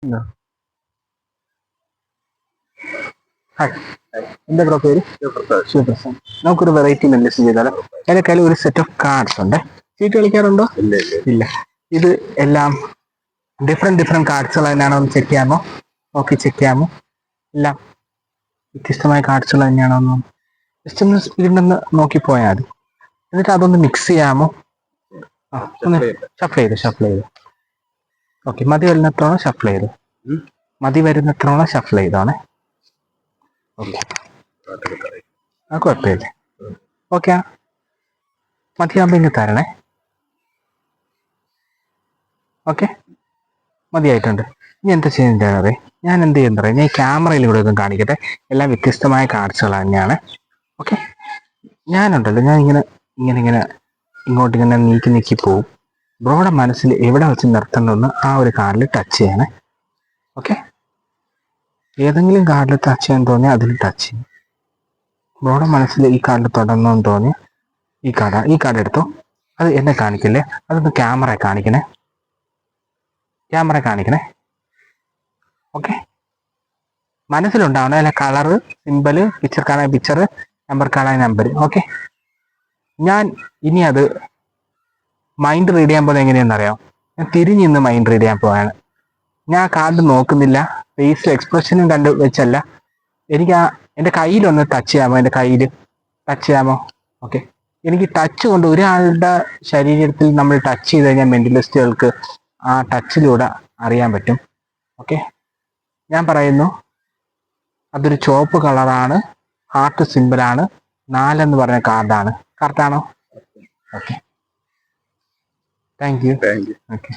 No. Hi, എന്താ bro പേര്? ശിവപ്രസാദ്. നമുക്കൊരു വെറൈറ്റി മെല്ലിസ് ചെയ്താലോ? എൻ്റെ കയ്യിൽ ഒരു സെറ്റ് ഓഫ് കാർഡ്സ് ഉണ്ട്. ചീട്ട് കളിക്കാറുണ്ടോ? ഇല്ല. ഇത് എല്ലാം ഡിഫറെൻറ്റ് കാർഡ്സുകൾ തന്നെയാണോ ഒന്ന് ചെക്ക് ചെയ്യാമോ? ഓക്കെ, ചെക്ക് ചെയ്യാമോ? എല്ലാം വ്യത്യസ്തമായ കാർഡ്സുകൾ തന്നെയാണോ എന്ന് ജസ്റ്റ് ഒന്ന് സ്പീഡ് ഒന്ന് നോക്കിപ്പോയാൽ മതി. എന്നിട്ട് അതൊന്ന് മിക്സ് ചെയ്യാമോ? ഒന്ന് ഷഫിൾ ചെയ്ത്. ഓക്കെ, മതി വരുന്നത്രോളം ഷഫിൾ ചെയ്തു. ഷഫിൾ ചെയ്തോണേ. ഓക്കെ, ആ കുഴപ്പമില്ല. ഓക്കെ, മതിയാകുമ്പോൾ ഇങ്ങ് തരണേ. ഓക്കെ, മതിയായിട്ടുണ്ട്. ഇനി എന്താ ചെയ്യുന്നത് അറിയാം? ഞാൻ എന്ത് ചെയ്യുന്നത് അറിയാം? ഞാൻ ഈ ക്യാമറയിൽ കൂടെ ഒന്നും കാണിക്കട്ടെ. എല്ലാം വ്യത്യസ്തമായ കാർഡ്സുകൾ തന്നെയാണ്. ഓക്കെ, ഞാനുണ്ടല്ലോ, ഞാൻ ഇങ്ങനെ ഇങ്ങോട്ടിങ്ങനെ നീക്കി പോവും. ബ്രോയുടെ മനസ്സിൽ എവിടെ വെച്ച് നിർത്തണമെന്ന് ആ ഒരു കാർഡിൽ ടച്ച് ചെയ്യണേ. ഓക്കെ, ഏതെങ്കിലും കാർഡിൽ ടച്ച് ചെയ്യാൻ തോന്നിയാൽ അതിൽ ടച്ച് ചെയ്യും. ബ്രോയുടെ മനസ്സിൽ ഈ കാർഡിൽ തുടരണമെന്ന് തോന്നി ഈ കാർഡ് എടുത്തോ. അത് എന്നെ കാണിക്കില്ലേ, അതൊന്ന് ക്യാമറ കാണിക്കണേ. ഓക്കെ, മനസ്സിലുണ്ടാവണം. അല്ല, കളറ്, സിമ്പല്, പിക്ചർ കാണാൻ പിക്ചർ, നമ്പർ കാണാൻ നമ്പർ. ഓക്കെ, ഞാൻ ഇനി അത് മൈൻഡ് റീഡ് ചെയ്യാൻ പോകുന്നത് എങ്ങനെയാണെന്നറിയാം? ഞാൻ തിരിഞ്ഞിന്ന് മൈൻഡ് റീഡ് ചെയ്യാൻ പോവാണ്. ഞാൻ കാർഡ് നോക്കുന്നില്ല, ഫേസ് എക്സ്പ്രഷനും കണ്ട് വെച്ചല്ല. എനിക്ക് എൻ്റെ കയ്യിലൊന്ന് ടച്ച് ചെയ്യാമോ? എൻ്റെ കയ്യിൽ ടച്ച് ചെയ്യാമോ? ഓക്കെ, എനിക്ക് ടച്ച് കൊണ്ട് ഒരാളുടെ ശരീരത്തിൽ നമ്മൾ ടച്ച് ചെയ്ത് കഴിഞ്ഞാൽ മെന്റലിസ്റ്റുകൾക്ക് ആ ടച്ചിലൂടെ അറിയാൻ പറ്റും. ഓക്കെ, ഞാൻ പറയുന്നു, അതൊരു ചുവപ്പ് കളറാണ്, ഹാർട്ട് സിമ്പിളാണ്, 4 എന്ന് പറഞ്ഞ കാർഡാണ്. കറക്റ്റാണോ? Okay, thank you. ഓക്കെ.